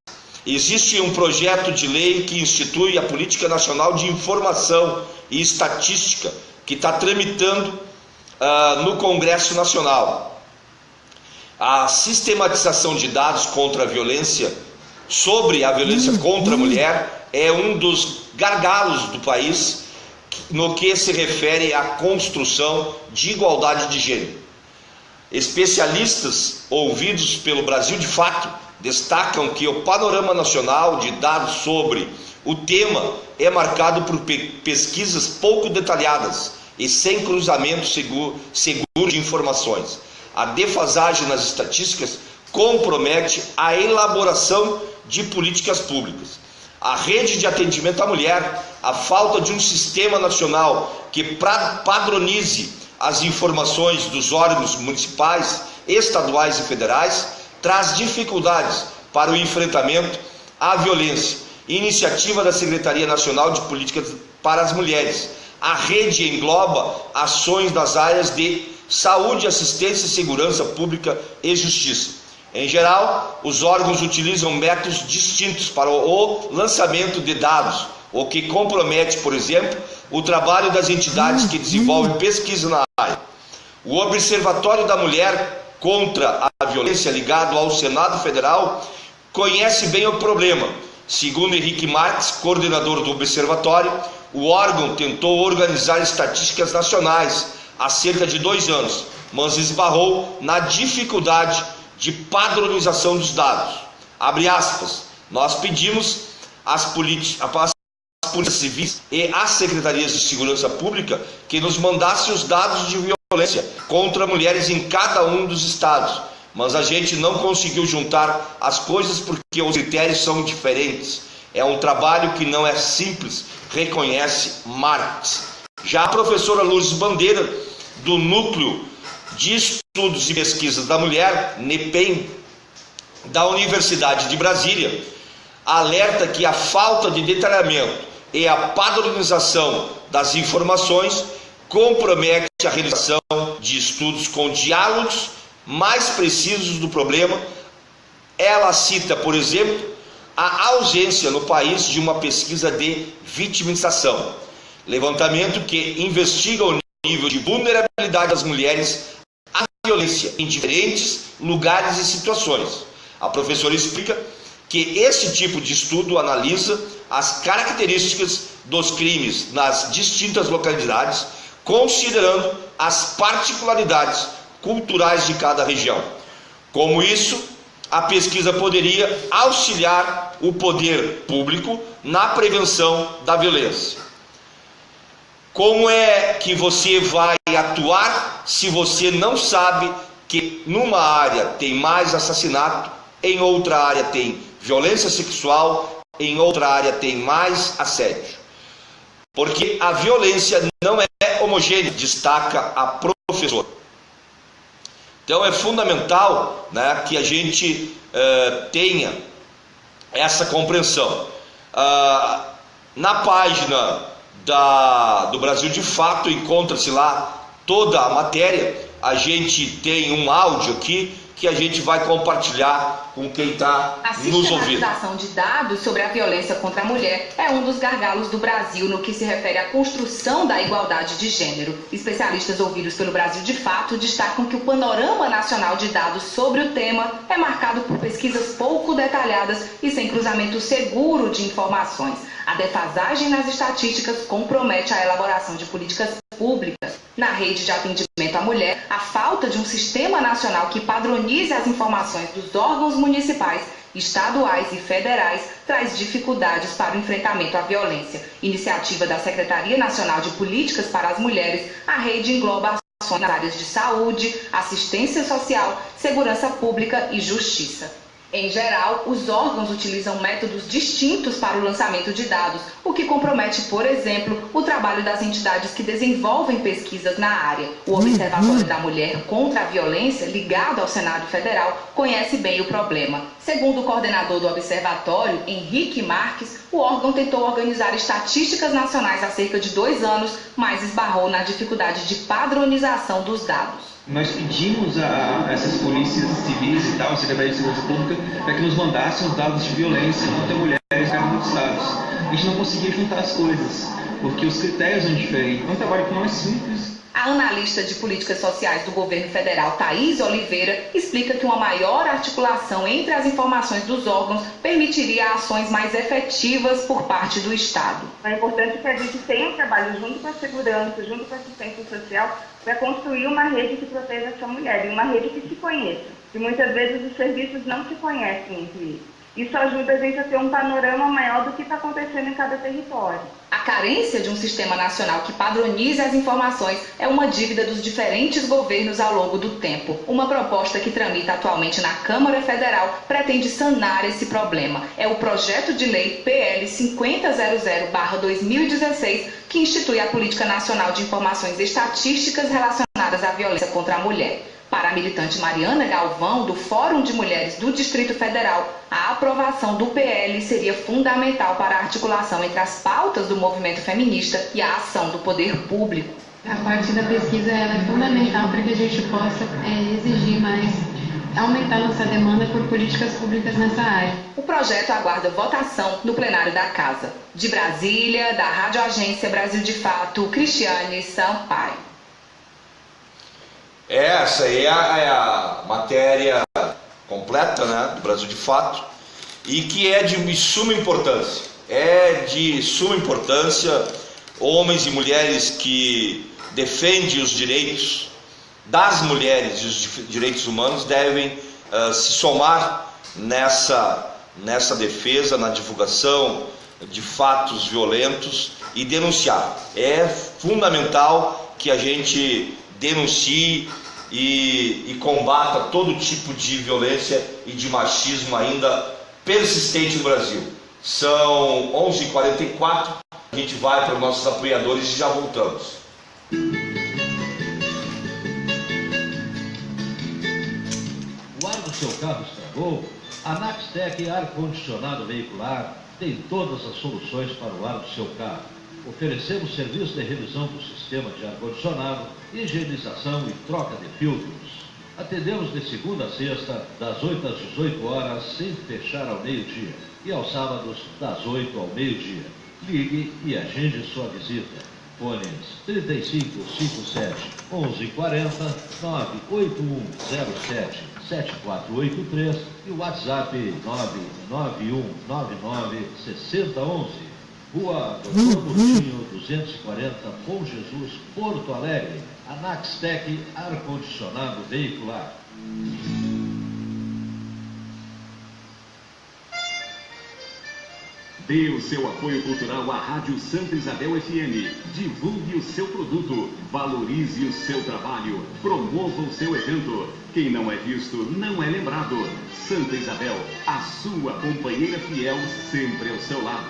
Existe um projeto de lei que institui a Política Nacional de Informação e Estatística, que está tramitando no Congresso Nacional. A sistematização de dados contra a violência, sobre a violência contra a mulher, é um dos gargalos do país no que se refere à construção de igualdade de gênero. Especialistas ouvidos pelo Brasil de Fato destacam que o panorama nacional de dados sobre o tema é marcado por pesquisas pouco detalhadas e sem cruzamento seguro de informações. A defasagem nas estatísticas compromete a elaboração de políticas públicas. A rede de atendimento à mulher, a falta de um sistema nacional que padronize as informações dos órgãos municipais, estaduais e federais, traz dificuldades para o enfrentamento à violência. Iniciativa da Secretaria Nacional de Políticas para as Mulheres. A rede engloba ações nas áreas de saúde, assistência, segurança pública e justiça. Em geral, os órgãos utilizam métodos distintos para o lançamento de dados, o que compromete, por exemplo, o trabalho das entidades que desenvolvem pesquisa na área. O Observatório da Mulher contra a Violência, ligado ao Senado Federal, conhece bem o problema. Segundo Henrique Marques, coordenador do Observatório, o órgão tentou organizar estatísticas nacionais há cerca de 2 anos, mas esbarrou na dificuldade de padronização dos dados. Abre aspas, nós pedimos às polícias civis e às secretarias de segurança pública que nos mandassem os dados de violência contra mulheres em cada um dos estados, mas a gente não conseguiu juntar as coisas porque os critérios são diferentes. É um trabalho que não é simples, reconhece Marques. Já a professora Lourdes Bandeira, do Núcleo de Estudos e Pesquisas da Mulher, NEPEM, da Universidade de Brasília, alerta que a falta de detalhamento e a padronização das informações compromete a realização de estudos com diálogos mais precisos do problema. Ela cita, por exemplo, a ausência no país de uma pesquisa de vitimização, levantamento que investiga o nível de vulnerabilidade das mulheres à violência em diferentes lugares e situações. A professora explica que esse tipo de estudo analisa as características dos crimes nas distintas localidades, considerando as particularidades culturais de cada região. Como isso, a pesquisa poderia auxiliar o poder público na prevenção da violência. Como é que você vai atuar se você não sabe que numa área tem mais assassinato, em outra área tem violência sexual, em outra área tem mais assédio? Porque a violência não é homogênea, destaca a professora. Então é fundamental, né, que a gente tenha essa compreensão. Na página do Brasil de Fato encontra-se lá toda a matéria. A gente tem um áudio aqui que a gente vai compartilhar com quem está nos ouvindo. A sistematização de dados sobre a violência contra a mulher é um dos gargalos do Brasil no que se refere à construção da igualdade de gênero. Especialistas ouvidos pelo Brasil de Fato destacam que o panorama nacional de dados sobre o tema é marcado por pesquisas pouco detalhadas e sem cruzamento seguro de informações. A defasagem nas estatísticas compromete a elaboração de políticas públicas. Na rede de atendimento à mulher, a falta de um sistema nacional que padronize as informações dos órgãos municipais, estaduais e federais traz dificuldades para o enfrentamento à violência. Iniciativa da Secretaria Nacional de Políticas para as Mulheres, a rede engloba ações nas áreas de saúde, assistência social, segurança pública e justiça. Em geral, os órgãos utilizam métodos distintos para o lançamento de dados, o que compromete, por exemplo, o trabalho das entidades que desenvolvem pesquisas na área. O Observatório da Mulher contra a Violência, ligado ao Senado Federal, conhece bem o problema. Segundo o coordenador do Observatório, Henrique Marques, o órgão tentou organizar estatísticas nacionais há cerca de 2 anos, mas esbarrou na dificuldade de padronização dos dados. Nós pedimos a essas polícias civis e tal, a Secretaria de Segurança Pública, para que nos mandassem os dados de violência contra mulheres em cada um dos estados. A gente não conseguia juntar as coisas, porque os critérios são diferentes. É um trabalho que não é simples. A analista de políticas sociais do governo federal, Thaís Oliveira, explica que uma maior articulação entre as informações dos órgãos permitiria ações mais efetivas por parte do Estado. É importante que a gente tenha um trabalho junto com a segurança, junto com a assistência social, para construir uma rede que proteja essa mulher, e uma rede que se conheça. E muitas vezes os serviços não se conhecem entre eles. Isso ajuda a gente a ter um panorama maior do que está acontecendo em cada território. A carência de um sistema nacional que padronize as informações é uma dívida dos diferentes governos ao longo do tempo. Uma proposta que tramita atualmente na Câmara Federal pretende sanar esse problema. É o projeto de lei PL 5000/2016, que institui a Política Nacional de Informações Estatísticas relacionadas à violência contra a mulher. Para a militante Mariana Galvão, do Fórum de Mulheres do Distrito Federal, a aprovação do PL seria fundamental para a articulação entre as pautas do movimento feminista e a ação do poder público. A parte da pesquisa ela é fundamental para que a gente possa exigir mais, aumentar nossa demanda por políticas públicas nessa área. O projeto aguarda votação no plenário da Casa. De Brasília, da Rádio Agência Brasil de Fato, Cristiane Sampaio. Essa aí é a matéria completa, né, do Brasil de Fato, e que é de suma importância. É de suma importância homens e mulheres que defendem os direitos das mulheres e os direitos humanos devem se somar nessa defesa, na divulgação de fatos violentos e denunciar. É fundamental que a gente denuncie e combata todo tipo de violência e de machismo ainda persistente no Brasil. São 11h44, a gente vai para os nossos apoiadores e já voltamos. seu carro estragou? A Naxtec Ar-Condicionado Veicular tem todas as soluções para o ar do seu carro. Oferecemos serviço de revisão do sistema de ar-condicionado, higienização e troca de filtros. Atendemos de segunda a sexta, das 8 às 18 horas, sem fechar ao meio-dia. E aos sábados, das 8 ao meio-dia. Ligue e agende sua visita. Fones 3557 1140 98107 7483 e o WhatsApp 99199 6011. Rua Doutor Murtinho 240, Bom Jesus, Porto Alegre. A Naxtec Ar-Condicionado Veicular. Dê o seu apoio cultural à Rádio Santa Isabel FM. Divulgue o seu produto. Valorize o seu trabalho. Promova o seu evento. Quem não é visto, não é lembrado. Santa Isabel, a sua companheira fiel, sempre ao seu lado.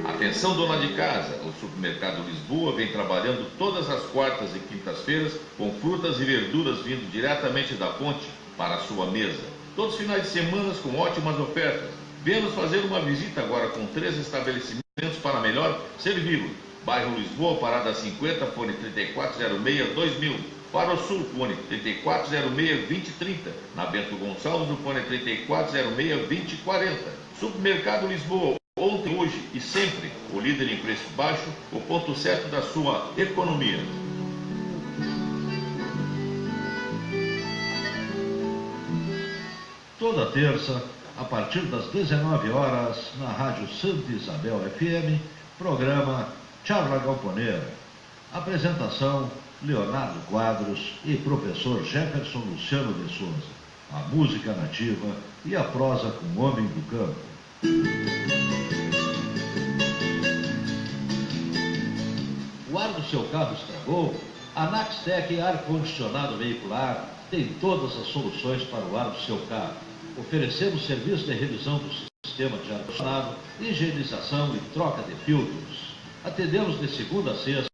Atenção, dona de casa, o Supermercado Lisboa vem trabalhando todas as quartas e quintas-feiras com frutas e verduras vindo diretamente da fonte para a sua mesa. Todos os finais de semana com ótimas ofertas. Venha-nos fazer uma visita agora com 3 estabelecimentos para melhor servi-lo. Bairro Lisboa, Parada 50, fone 3406-2000. Para o Sul, fone 3406-2030. Na Bento Gonçalves, o fone 3406-2040. Supermercado Lisboa. Ontem, hoje e sempre, o líder em preço baixo, o ponto certo da sua economia. Toda terça, a partir das 19 horas, na Rádio Santa Isabel FM, programa Charla Galponeira. Apresentação, Leonardo Quadros e professor Jefferson Luciano de Souza. A música nativa e a prosa com o homem do campo. O ar do seu carro estragou? A Naxtec Ar-Condicionado Veicular tem todas as soluções para o ar do seu carro. Oferecemos serviço de revisão do sistema de ar-condicionado, higienização e troca de filtros. Atendemos de segunda a sexta,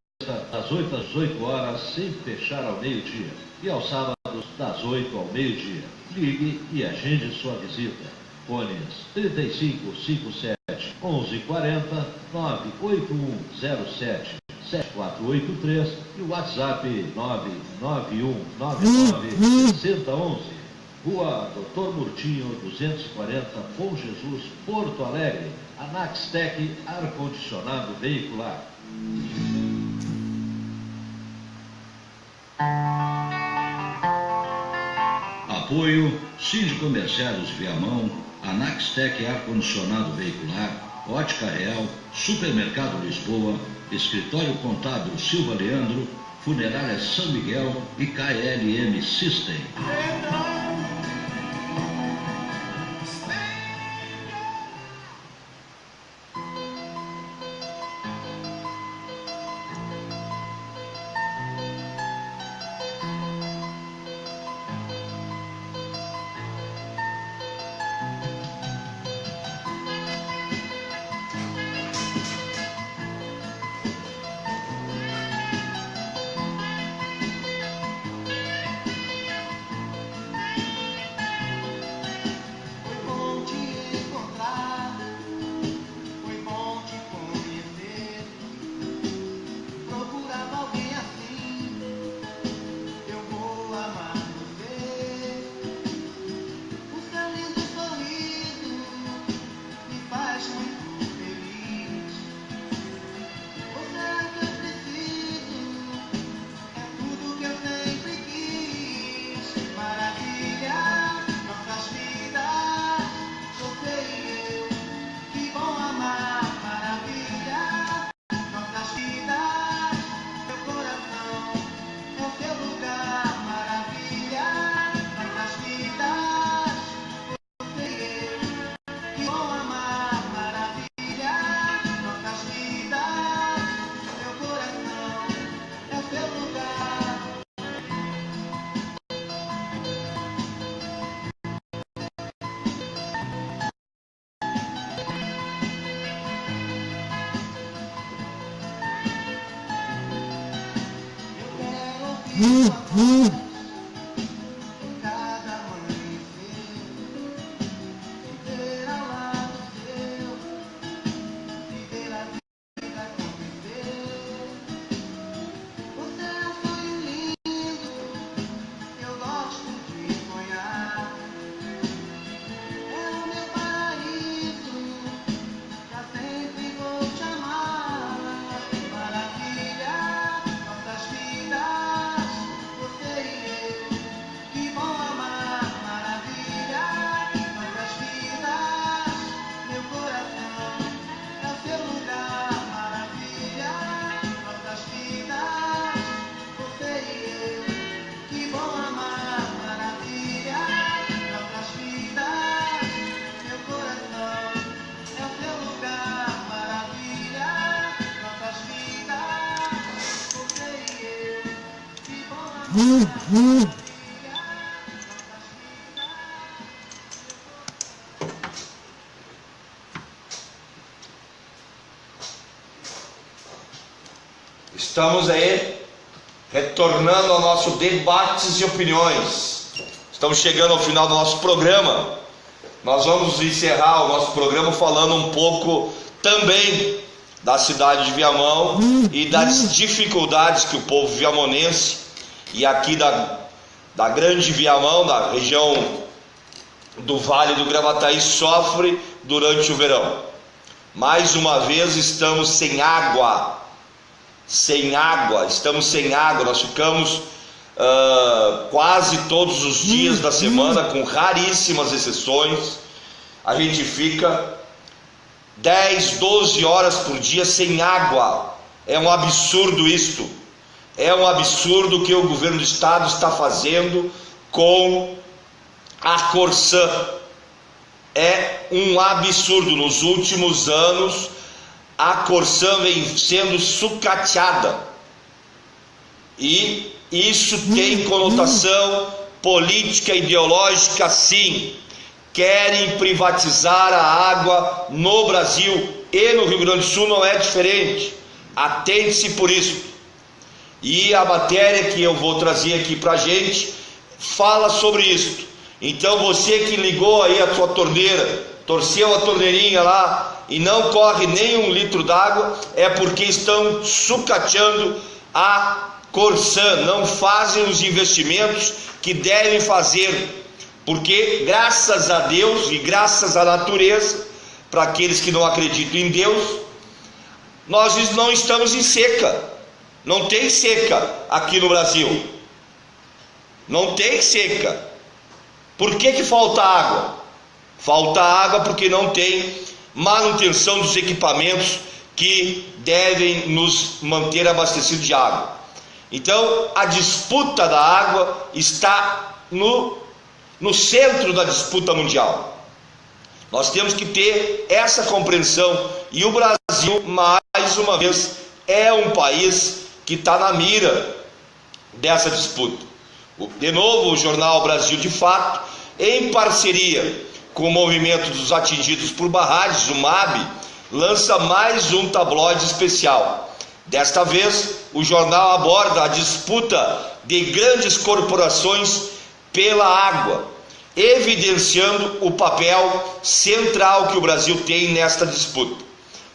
das 8 às 18 horas, sem fechar ao meio-dia. E aos sábados, das 8 ao meio-dia. Ligue e agende sua visita. Fones 3557 1140 98107 7483 e o WhatsApp 99199 6011. Rua Doutor Murtinho 240, Bom Jesus, Porto Alegre. A Naxtec Ar-Condicionado Veicular. Apoio Síndico Comerciários Viamão, a Naxtec Ar-Condicionado Veicular, Ótica Real, Supermercado Lisboa, Escritório Contábil Silva Leandro, Funerária São Miguel e KLM System. Estamos aí retornando ao nosso debates e opiniões. Estamos chegando ao final do nosso programa. Nós vamos encerrar o nosso programa falando um pouco também da cidade de Viamão e das dificuldades que o povo viamonense e aqui da grande Viamão, da região do Vale do Gravataí, sofre durante o verão. Mais uma vez estamos sem água. Estamos sem água. Nós ficamos quase todos os dias da semana, com raríssimas exceções, a gente fica 10, 12 horas por dia sem água. É um absurdo isto. É um absurdo que o governo do estado está fazendo com a Corsã. É um absurdo. Nos últimos anos a Corsã vem sendo sucateada, e isso tem conotação política, ideológica, sim. Querem privatizar a água no Brasil, e no Rio Grande do Sul não é diferente. Atente-se por isso. E a matéria que eu vou trazer aqui pra gente fala sobre isso. Então você que ligou aí a sua torneira, torceu a torneirinha lá e não corre nem 1 litro d'água, é porque estão sucateando a Corsã. Não fazem os investimentos que devem fazer, porque graças a Deus e graças à natureza, para aqueles que não acreditam em Deus, nós não estamos em seca. Não tem seca aqui no Brasil. Não tem seca. Por que falta água? Falta água porque não tem manutenção dos equipamentos que devem nos manter abastecidos de água. Então a disputa da água está no centro da disputa mundial. Nós temos que ter essa compreensão, e o Brasil, mais uma vez, é um país que está na mira dessa disputa. De novo, o jornal Brasil de Fato, em parceria com o movimento dos atingidos por barragens, o MAB, lança mais um tabloide especial. Desta vez, o jornal aborda a disputa de grandes corporações pela água, evidenciando o papel central que o Brasil tem nesta disputa,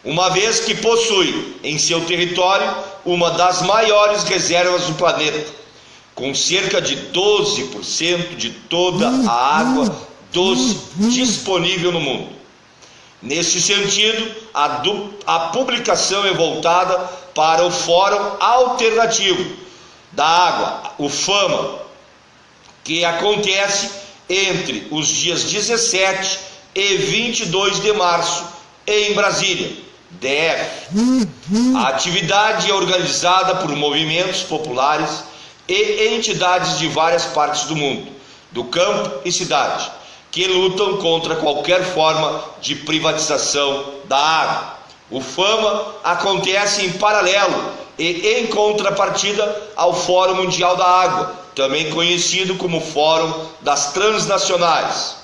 uma vez que possui em seu território uma das maiores reservas do planeta, com cerca de 12% de toda a água doce disponível no mundo. Nesse sentido, a publicação é voltada para o Fórum Alternativo da Água, o FAMA, que acontece entre os dias 17 e 22 de março em Brasília, DF. A atividade é organizada por movimentos populares e entidades de várias partes do mundo, do campo e cidade, que lutam contra qualquer forma de privatização da água. O FAMA acontece em paralelo e em contrapartida ao Fórum Mundial da Água, também conhecido como Fórum das Transnacionais.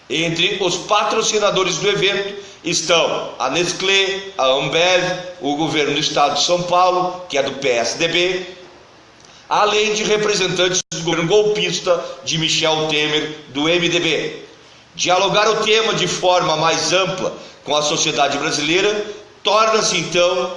Entre os patrocinadores do evento estão a Nestlé, a Ambev, o governo do estado de São Paulo, que é do PSDB, além de representantes do governo golpista de Michel Temer, do MDB. Dialogar o tema de forma mais ampla com a sociedade brasileira torna-se, então,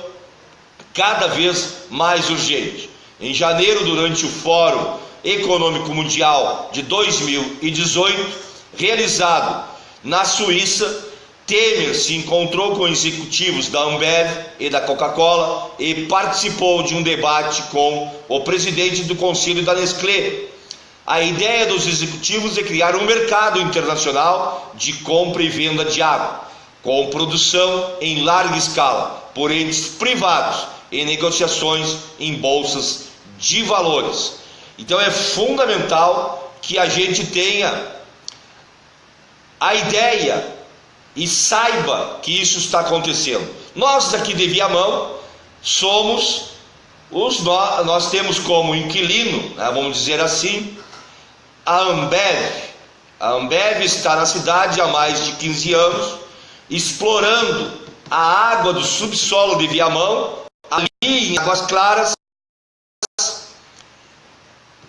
cada vez mais urgente. Em janeiro, durante o Fórum Econômico Mundial de 2018, realizado na Suíça, Temer se encontrou com executivos da Ambev e da Coca-Cola e participou de um debate com o presidente do Conselho da Nestlé. A ideia dos executivos é criar um mercado internacional de compra e venda de água, com produção em larga escala, por entes privados e negociações em bolsas de valores. Então é fundamental que a gente tenha a ideia e saiba que isso está acontecendo. Nós aqui de Viamão somos nós temos como inquilino, né, vamos dizer assim, a Ambev. A Ambev está na cidade há mais de 15 anos, explorando a água do subsolo de Viamão, ali em Águas Claras,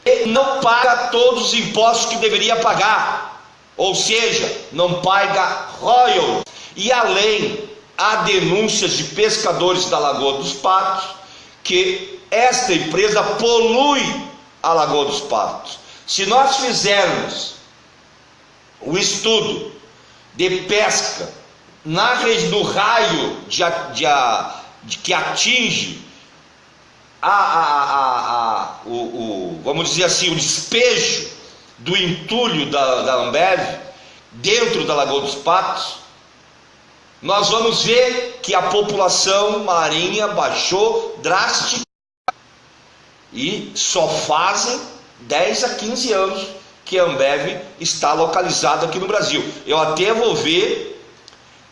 e não paga todos os impostos que deveria pagar. Ou seja, não paga royalties. E além, há denúncias de pescadores da Lagoa dos Patos que esta empresa polui a Lagoa dos Patos. Se nós fizermos o estudo de pesca no raio que atinge vamos dizer assim, o despejo do entulho da Ambev dentro da Lagoa dos Patos, nós vamos ver que a população marinha baixou drasticamente e só fazem 10 a 15 anos que a Ambev está localizada aqui no Brasil. Eu até vou ver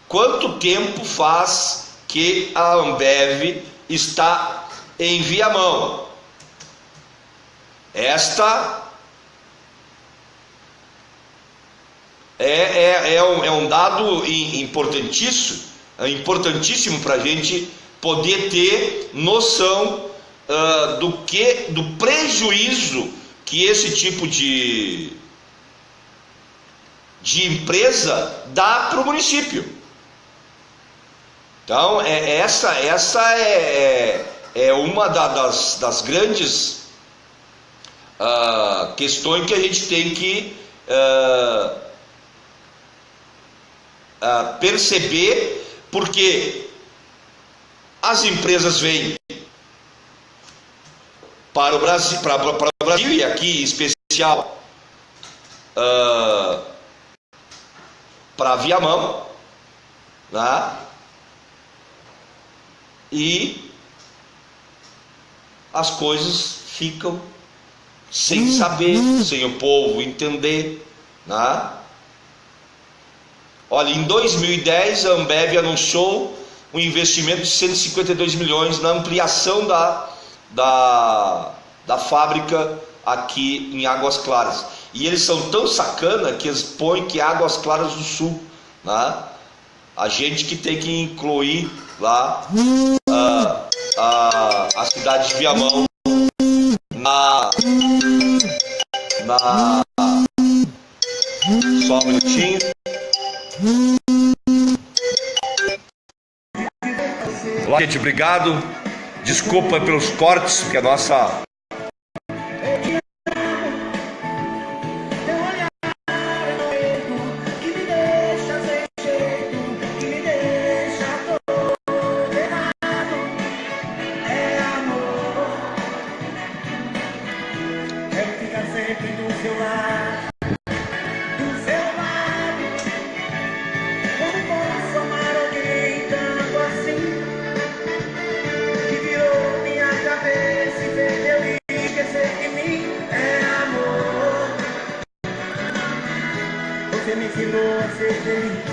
quanto tempo faz que a Ambev está em Viamão. Esta é um dado importantíssimo para a gente poder ter noção do prejuízo que esse tipo de empresa dá para o município. Então, essa é uma das grandes questões que a gente tem que perceber, porque as empresas vêm para o Brasil, e aqui em especial para Viamão, né? E as coisas ficam sem saber, sem o povo entender, né? Olha, em 2010 a Ambev anunciou um investimento de 152 milhões na ampliação da fábrica aqui em Águas Claras. E eles são tão sacana que eles põem que é Águas Claras do Sul, né? A gente que tem que incluir lá a cidade de Viamão só um minutinho. Olá, gente, obrigado. Desculpa pelos cortes, porque a nossa você me ensinou a ser feliz.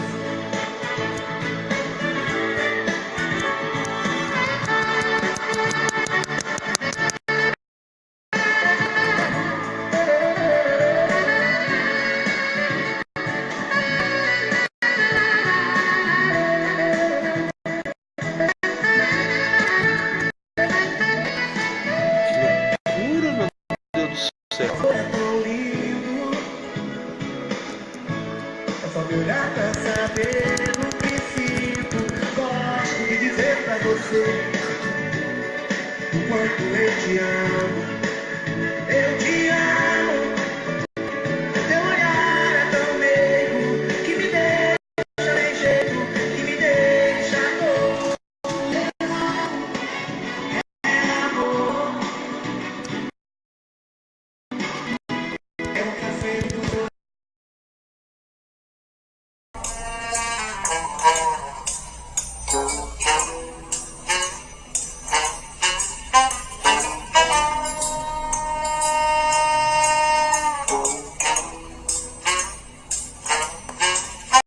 você, o quanto eu te amo.